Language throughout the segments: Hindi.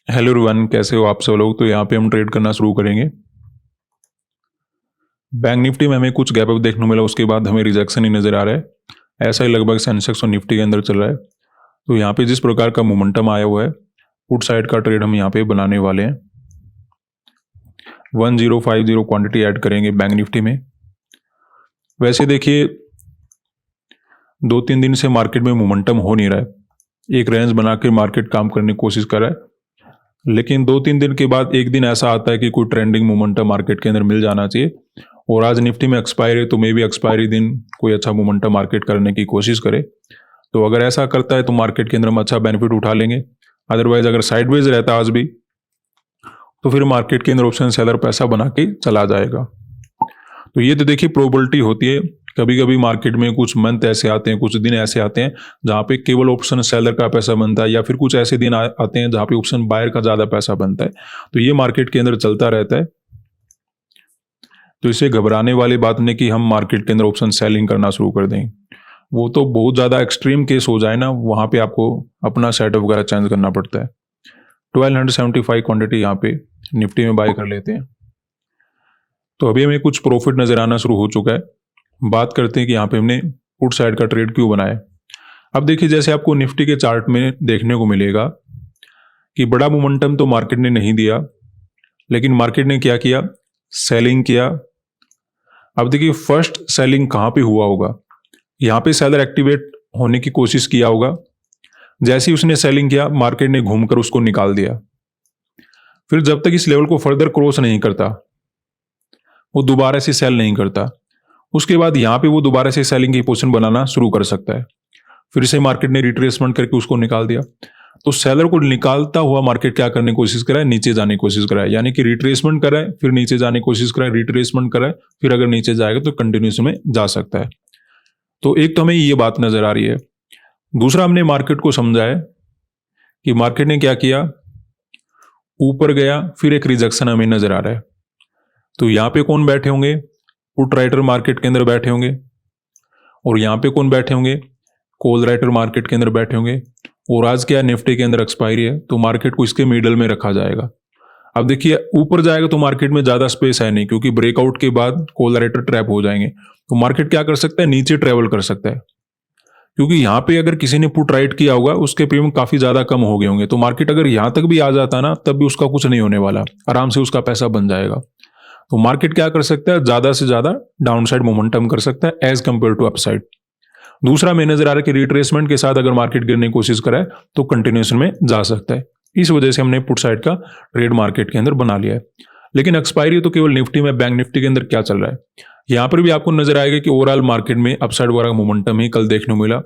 हेलो एवरीवन, कैसे हो आप सब लोग। तो यहाँ पे हम ट्रेड करना शुरू करेंगे। बैंक निफ्टी में हमें कुछ गैप अप देखने को मिला, उसके बाद हमें रिजेक्शन ही नज़र आ रहा है। ऐसा ही लगभग सेंसेक्स और निफ्टी के अंदर चल रहा है। तो यहाँ पे जिस प्रकार का मोमेंटम आया हुआ है, पुट साइड का ट्रेड हम यहाँ पे बनाने वाले हैं। 1050 क्वांटिटी ऐड करेंगे बैंक निफ्टी में। वैसे देखिए 2-3 दिन से मार्केट में मोमेंटम हो नहीं रहा है। एक रेंज बना के मार्केट काम करने की कोशिश कर रहा है, लेकिन 2-3 दिन के बाद एक दिन ऐसा आता है कि कोई ट्रेंडिंग मोमेंटम मार्केट के अंदर मिल जाना चाहिए। और आज निफ्टी में एक्सपायरी है, तो मे भी एक्सपायरी दिन कोई अच्छा मोमेंटम मार्केट करने की कोशिश करे। तो अगर ऐसा करता है तो मार्केट के अंदर हम अच्छा बेनिफिट उठा लेंगे। अदरवाइज अगर साइडवेज रहता आज भी, तो फिर मार्केट के अंदर ऑप्शन सेलर पैसा बना के चला जाएगा। तो ये तो देखिए प्रोबेबिलिटी होती है। कभी कभी मार्केट में कुछ मंथ ऐसे आते हैं, कुछ दिन ऐसे आते हैं जहाँ पे केवल ऑप्शन सेलर का पैसा बनता है, या फिर कुछ ऐसे दिन आते हैं जहाँ पे ऑप्शन बायर का ज़्यादा पैसा बनता है। तो ये मार्केट के अंदर चलता रहता है। तो इसे घबराने वाली बात नहीं कि हम मार्केट के अंदर ऑप्शन सेलिंग करना शुरू कर दें। वो तो बहुत ज़्यादा एक्सट्रीम केस हो जाए ना, वहाँ पे आपको अपना सेटअप वगैरह चेंज करना पड़ता है। 1275 क्वांटिटी यहाँ पे निफ्टी में बाय कर लेते हैं। तो अभी हमें कुछ प्रॉफिट नज़र आना शुरू हो चुका है। बात करते हैं कि यहाँ पे हमने पुट साइड का ट्रेड क्यों बनाया। अब देखिए जैसे आपको निफ्टी के चार्ट में देखने को मिलेगा कि बड़ा मोमेंटम तो मार्केट ने नहीं दिया, लेकिन मार्केट ने क्या किया, सेलिंग किया। अब देखिए फर्स्ट सेलिंग कहाँ पे हुआ होगा, यहाँ पे सेलर एक्टिवेट होने की कोशिश किया होगा। जैसे ही उसने सेलिंग किया, मार्केट ने घूमकर उसको निकाल दिया। फिर जब तक इस लेवल को फर्दर क्रॉस नहीं करता, वो दोबारा से सेल नहीं करता, उसके बाद यहाँ पे वो दोबारा से सेलिंग की पोजीशन बनाना शुरू कर सकता है। फिर से मार्केट ने रिट्रेसमेंट करके उसको निकाल दिया। तो सेलर को निकालता हुआ मार्केट क्या करने की कोशिश कराए, नीचे जाने की कोशिश कराए। यानी कि रिट्रेसमेंट कराए, फिर नीचे जाने की कोशिश कराए, रिट्रेसमेंट कराए, फिर अगर नीचे जाएगा तो कंटिन्यूस में जा सकता है। तो एक तो हमें ये बात नजर आ रही है। दूसरा, हमने मार्केट को समझा है कि मार्केट ने क्या किया, ऊपर गया, फिर एक रिजेक्शन हमें नजर आ रहा है। तो यहां पे कौन बैठे होंगे, पुट राइटर मार्केट के अंदर बैठे होंगे। और यहां पे कौन बैठे होंगे, कॉल राइटर मार्केट के अंदर बैठे होंगे। और आज क्या निफ्टी के अंदर एक्सपायरी है, तो मार्केट को इसके मिडल में रखा जाएगा। अब देखिए ऊपर जाएगा तो मार्केट में ज्यादा स्पेस है नहीं, क्योंकि ब्रेकआउट के बाद कॉल राइटर ट्रैप हो जाएंगे। तो मार्केट क्या कर सकता है, नीचे ट्रेवल कर सकता है। क्योंकि यहाँ पे अगर किसी ने पुट राइट किया होगा, उसके प्रीमियम काफी ज्यादा कम हो गए होंगे। तो मार्केट अगर यहां तक भी आ जाता ना, तब भी उसका कुछ नहीं होने वाला, आराम से उसका पैसा बन जाएगा। तो मार्केट क्या कर सकता है, ज्यादा से ज्यादा डाउन साइड मोमेंटम कर सकता है एज कंपेयर टू अपसाइड। दूसरा में नजर आ रहा है कि रिट्रेसमेंट के साथ अगर मार्केट गिरने की कोशिश करे तो कंटिन्यूएशन में जा सकता है। इस वजह से हमने पुट साइड का ट्रेड मार्केट के अंदर बना लिया है। लेकिन एक्सपायरी तो केवल निफ्टी में, बैंक निफ्टी के अंदर क्या चल रहा है, यहां पर भी आपको नजर आएगा कि ओवरऑल मार्केट में अपसाइड वगैरह मोमेंटम ही कल देखने को मिला।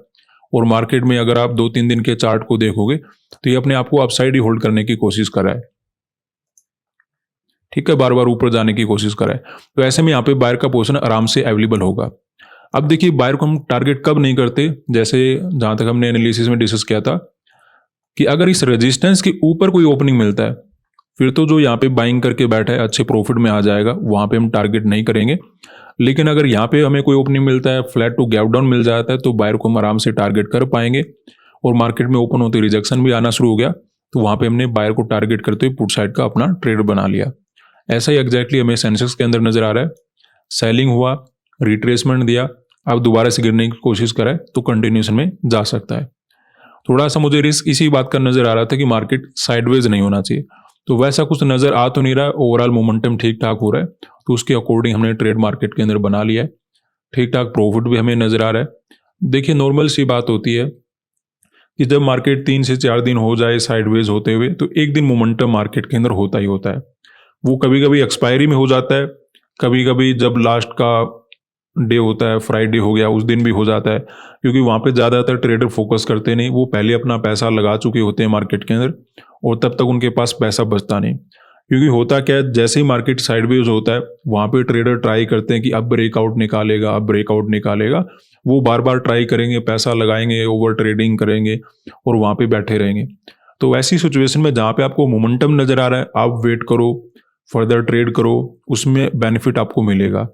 और मार्केट में अगर आप 2-3 दिन के चार्ट को देखोगे तो ये अपने आप को अपसाइड ही होल्ड करने की कोशिश कर रहा है। ठीक है, बार बार ऊपर जाने की कोशिश कर रहा है। तो ऐसे में यहाँ पे बायर का पोजीशन आराम से अवेलेबल होगा। अब देखिए बायर को हम टारगेट कब नहीं करते, जैसे जहां तक हमने एनालिसिस में डिस्कस किया था कि अगर इस रेजिस्टेंस के ऊपर कोई ओपनिंग मिलता है, फिर तो जो यहाँ पे बाइंग करके बैठा है अच्छे प्रॉफिट में आ जाएगा, वहां पे हम टारगेट नहीं करेंगे। लेकिन अगर यहाँ पे हमें कोई ओपनिंग मिलता है, फ्लैट टू गैप डाउन मिल जाता है, तो बायर को हम आराम से टारगेट कर पाएंगे। और मार्केट में ओपन होते रिजेक्शन भी आना शुरू हो गया, तो वहां पे हमने बायर को टारगेट करते हुए पुट साइड का अपना ट्रेड बना लिया। ऐसा ही एग्जैक्टली हमें सेंसेक्स के अंदर नजर आ रहा है। सेलिंग हुआ, रिट्रेसमेंट दिया, अब दोबारा से गिरने की कोशिश करे तो कंटिन्यूएशन में जा सकता है। थोड़ा सा मुझे रिस्क इसी बात का नजर आ रहा था कि मार्केट साइडवेज नहीं होना चाहिए, तो वैसा कुछ नजर आ तो नहीं रहा। ओवरऑल मोमेंटम ठीक ठाक हो रहा है, तो उसके अकॉर्डिंग हमने ट्रेड मार्केट के अंदर बना लिया है। ठीक ठाक प्रॉफिट भी हमें नजर आ रहा है। देखिए नॉर्मल सी बात होती है कि जब मार्केट 3 से 4 दिन हो जाए साइडवेज होते हुए, तो एक दिन मोमेंटम मार्केट के अंदर होता ही होता है। वो कभी कभी एक्सपायरी में हो जाता है, कभी कभी जब लास्ट का डे होता है, फ्राइडे हो गया, उस दिन भी हो जाता है। क्योंकि वहाँ पे ज़्यादातर ट्रेडर फोकस करते नहीं, वो पहले अपना पैसा लगा चुके होते हैं मार्केट के अंदर, और तब तक उनके पास पैसा बचता नहीं। क्योंकि होता क्या है, जैसे ही मार्केट साइडवेज होता है, वहाँ पे ट्रेडर ट्राई करते हैं कि अब ब्रेकआउट निकालेगा, अब ब्रेकआउट निकालेगा। वो बार बार ट्राई करेंगे, पैसा लगाएंगे, ओवर ट्रेडिंग करेंगे और वहाँ पे बैठे रहेंगे। तो ऐसी सिचुएशन में जहाँ पे आपको मोमेंटम नज़र आ रहा है, आप वेट करो, फर्दर ट्रेड करो, उसमें बेनिफिट आपको मिलेगा।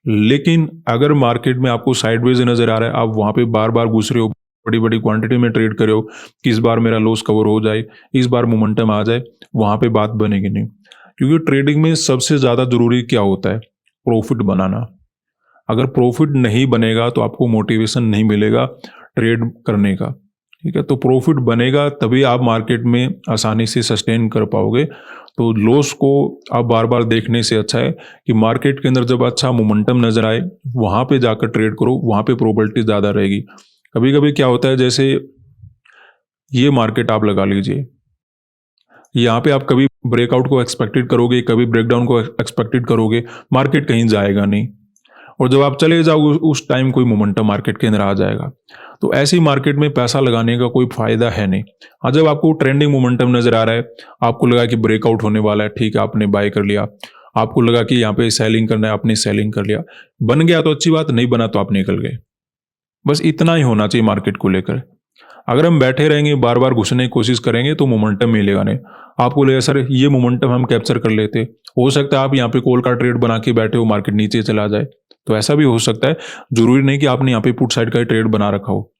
लेकिन अगर मार्केट में आपको साइडवेज नज़र आ रहा है, आप वहाँ पे बार-बार घुस रहे हो, बड़ी-बड़ी क्वांटिटी में ट्रेड कर रहे हो कि इस बार मेरा लॉस कवर हो जाए, इस बार मोमेंटम आ जाए, वहाँ पे बात बनेगी नहीं। क्योंकि ट्रेडिंग में सबसे ज़्यादा ज़रूरी क्या होता है? प्रॉफ़िट बनाना। अगर प्रॉफ़िट नहीं बनेगा तो आपको मोटिवेशन नहीं मिलेगा ट्रेड करने का, ठीक है? तो प्रॉफ़िट बनेगा तभी आप मार्केट में आसानी से सस्टेन कर पाओगे। तो लॉस को आप बार-बार देखने से अच्छा है कि मार्केट के अंदर जब अच्छा मोमेंटम नज़र आए, वहाँ पे जाकर ट्रेड करो, वहाँ पे प्रोबेबिलिटी ज़्यादा रहेगी। कभी-कभी क्या होता है, जैसे ये मार्केट आप लगा लीजिए, यहाँ पे आप कभी ब्रेकआउट को एक्सपेक्टेड करोगे, कभी ब्रेकडाउन को एक्सपेक्टेड करोगे, मार्केट कहीं जाएगा नहीं। और जब आप चले जाओ उस टाइम कोई मोमेंटम मार्केट के अंदर आ जाएगा। तो ऐसी मार्केट में पैसा लगाने का कोई फायदा है नहीं। हाँ, जब आपको ट्रेंडिंग मोमेंटम नजर आ रहा है, आपको लगा कि ब्रेकआउट होने वाला है, ठीक है, आपने बाय कर लिया। आपको लगा कि यहाँ पे सेलिंग करना है, आपने सेलिंग कर लिया। बन गया तो अच्छी बात, नहीं बना तो आप निकल गए। बस इतना ही होना चाहिए मार्केट को लेकर। अगर हम बैठे रहेंगे, बार बार घुसने की कोशिश करेंगे तो मोमेंटम मिलेगा नहीं। आपको लगेगा सर ये मोमेंटम हम कैप्चर कर लेते, हो सकता है आप यहाँ पे कॉल का ट्रेड बना के बैठे हो, मार्केट नीचे चला जाए, तो ऐसा भी हो सकता है। जरूरी नहीं कि आपने यहाँ पे पुट साइड का ही ट्रेड बना रखा हो।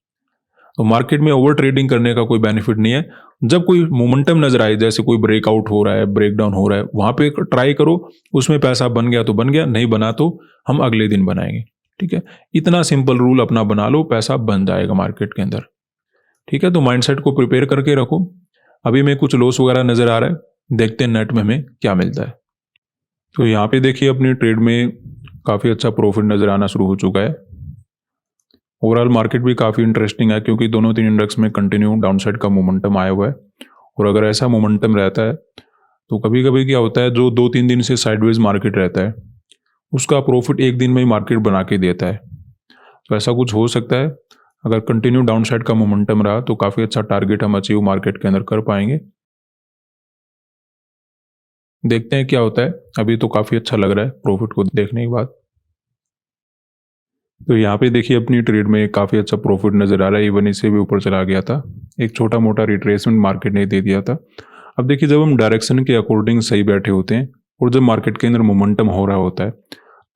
तो मार्केट में ओवर ट्रेडिंग करने का कोई बेनिफिट नहीं है। जब कोई मोमेंटम नजर आए, जैसे कोई ब्रेकआउट हो रहा है, ब्रेकडाउन हो रहा है, वहां पे ट्राई करो। उसमें पैसा बन गया तो बन गया, नहीं बना तो हम अगले दिन बनाएंगे। ठीक है, इतना सिंपल रूल अपना बना लो, पैसा बन जाएगा मार्केट के अंदर। ठीक है, तो माइंडसेट को प्रिपेयर करके रखो। अभी में कुछ लॉस वगैरह नजर आ रहा है, देखते हैं नेट में हमें क्या मिलता है। तो यहाँ पे देखिए अपनी ट्रेड में काफ़ी अच्छा प्रॉफिट नजर आना शुरू हो चुका है। ओवरऑल मार्केट भी काफ़ी इंटरेस्टिंग है, क्योंकि दोनों तीन इंडेक्स में कंटिन्यू डाउनसाइड का मोमेंटम आया हुआ है। और अगर ऐसा मोमेंटम रहता है तो कभी कभी क्या होता है, जो 2-3 दिन से साइडवेज मार्केट रहता है उसका प्रॉफिट एक दिन में ही मार्केट बना के देता है। तो ऐसा कुछ हो सकता है। अगर कंटिन्यू डाउनसाइड का मोमेंटम रहा तो काफ़ी अच्छा टारगेट हम अचीव मार्केट के अंदर कर पाएंगे। देखते हैं क्या होता है। अभी तो काफ़ी अच्छा लग रहा है प्रॉफिट को देखने के बाद। तो यहाँ पे देखिए अपनी ट्रेड में काफ़ी अच्छा प्रॉफिट नज़र आ रहा है। इवन इससे भी ऊपर चला गया था, एक छोटा मोटा रिट्रेसमेंट मार्केट ने दे दिया था। अब देखिए जब हम डायरेक्शन के अकॉर्डिंग सही बैठे होते हैं और जब मार्केट के अंदर मोमेंटम हो रहा होता है,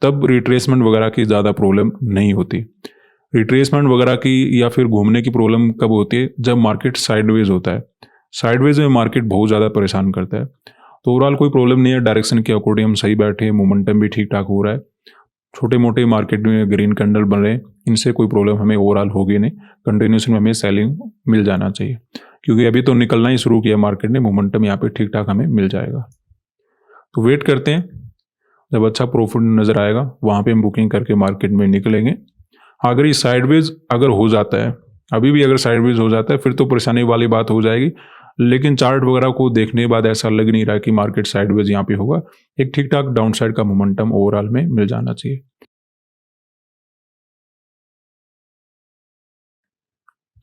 तब रिट्रेसमेंट वगैरह की ज़्यादा प्रॉब्लम नहीं होती। रिट्रेसमेंट वगैरह की या फिर घूमने की प्रॉब्लम कब होती है? जब मार्केट साइडवेज होता है। साइडवेज में मार्केट बहुत ज़्यादा परेशान करता है। तो ओवरऑल कोई प्रॉब्लम नहीं है, डायरेक्शन के अकॉर्डिंग हम सही बैठे हैं, मोमेंटम भी ठीक ठाक हो रहा है। छोटे मोटे मार्केट में ग्रीन कैंडल बन रहे हैं, इनसे कोई प्रॉब्लम हमें ओवरऑल होगी नहीं। कंटिन्यूशन में हमें सेलिंग मिल जाना चाहिए, क्योंकि अभी तो निकलना ही शुरू किया मार्केट ने, मोमेंटम यहाँ पे ठीक ठाक हमें मिल जाएगा। तो वेट करते हैं, जब अच्छा प्रॉफिट नज़र आएगा वहाँ पे हम बुकिंग करके मार्केट में निकलेंगे। अगर ये साइडवेज अगर हो जाता है, अभी भी अगर साइडवेज हो जाता है, फिर तो परेशानी वाली बात हो जाएगी। लेकिन चार्ट वगैरह को देखने के बाद ऐसा लग नहीं रहा कि मार्केट साइडवेज यहाँ पे होगा। एक ठीक ठाक डाउन साइड का मोमेंटम ओवरऑल में मिल जाना चाहिए।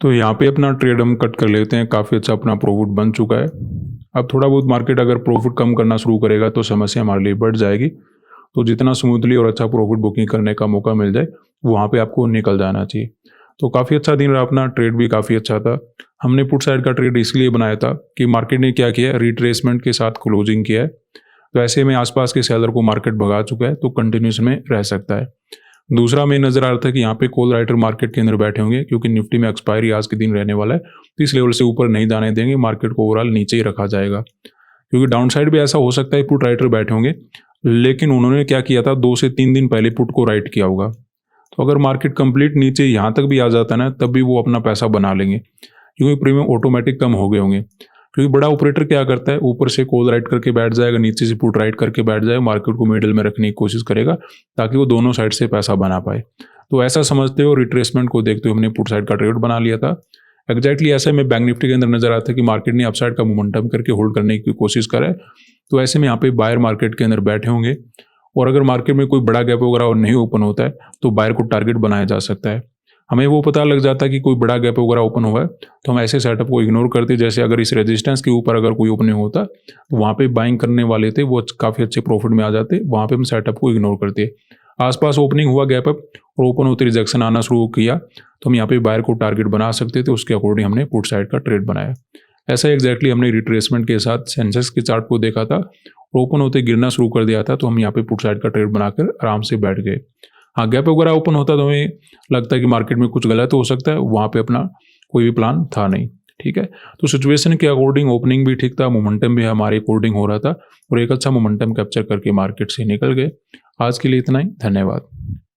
तो यहाँ पे अपना ट्रेड हम कट कर लेते हैं। काफ़ी अच्छा अपना प्रॉफिट बन चुका है। अब थोड़ा बहुत मार्केट अगर प्रॉफिट कम करना शुरू करेगा तो समस्या हमारे लिए बढ़ जाएगी। तो जितना स्मूथली और अच्छा प्रॉफिट बुकिंग करने का मौका मिल जाए, वहाँ पे आपको निकल जाना चाहिए। तो काफ़ी अच्छा दिन रहा अपना, ट्रेड भी काफ़ी अच्छा था। हमने पुट साइड का ट्रेड इसलिए बनाया था कि मार्केट ने क्या किया, रिट्रेसमेंट के साथ क्लोजिंग किया है। तो ऐसे में आसपास के सेलर को मार्केट भगा चुका है, तो कंटिन्यूस में रह सकता है। दूसरा में नजर आ रहा था कि यहाँ पे कॉल राइटर मार्केट के अंदर बैठे होंगे, क्योंकि निफ्टी में एक्सपायरी आज के दिन रहने वाला है, तो इस लेवल से ऊपर नहीं जाने देंगे, मार्केट को ओवरऑल नीचे ही रखा जाएगा। क्योंकि डाउन साइड भी ऐसा हो सकता है पुट राइटर बैठे होंगे, लेकिन उन्होंने क्या किया था, 2 से 3 दिन पहले पुट को राइट किया होगा। तो अगर मार्केट कंप्लीट नीचे यहाँ तक भी आ जाता है ना, तब भी वो अपना पैसा बना लेंगे, क्योंकि प्रीमियम ऑटोमेटिक कम हो गए होंगे। क्योंकि बड़ा ऑपरेटर क्या करता है, ऊपर से कॉल राइट करके बैठ जाएगा, नीचे से पुट राइट करके बैठ जाएगा, मार्केट को मिडिल में रखने की कोशिश करेगा ताकि वो दोनों साइड से पैसा बना पाए। तो ऐसा समझते हो, रिट्रेसमेंट को देखते हुए हमने पुट साइड का ट्रेड बना लिया था। एग्जैक्टली ऐसा में बैंक निफ्टी के अंदर नजर आता है कि मार्केट ने अपसाइड का मोमेंटम करके होल्ड करने की कोशिश करा है। तो ऐसे में यहाँ पे बायर मार्केट के अंदर बैठे होंगे, और अगर मार्केट में कोई बड़ा गैप वगैरह और नहीं ओपन होता है तो बायर को टारगेट बनाया जा सकता है। हमें वो पता लग जाता है कि कोई बड़ा गैप वगैरह ओपन हुआ है, तो हम ऐसे सेटअप को इग्नोर करते। जैसे अगर इस रेजिस्टेंस के ऊपर अगर कोई ओपनिंग होता तो वहाँ पे बाइंग करने वाले थे, वो काफ़ी अच्छे प्रॉफिट में आ जाते, वहाँ पे हम सेटअप को इग्नोर करते। आसपास ओपनिंग हुआ गैप अप और ओपन होते रिजेक्शन आना शुरू किया, तो हम यहाँ पे बायर को टारगेट बना सकते थे, उसके अकॉर्डिंग हमने पुट साइड का ट्रेड बनाया। ऐसा एग्जैक्टली हमने रिट्रेसमेंट के साथ सेंसेक्स के चार्ट को देखा था, ओपन होते गिरना शुरू कर दिया था, तो हम यहाँ पे पुट साइड का ट्रेड बनाकर आराम से बैठ गए। हाँ, गैप वगैरह ओपन होता तो हमें लगता है कि मार्केट में कुछ गलत हो सकता है, वहाँ पे अपना कोई भी प्लान था नहीं, ठीक है। तो सिचुएशन के अकॉर्डिंग ओपनिंग भी ठीक था, मोमेंटम भी हमारे अकॉर्डिंग हो रहा था और एक अच्छा मोमेंटम कैप्चर करके मार्केट से निकल गए। आज के लिए इतना ही, धन्यवाद।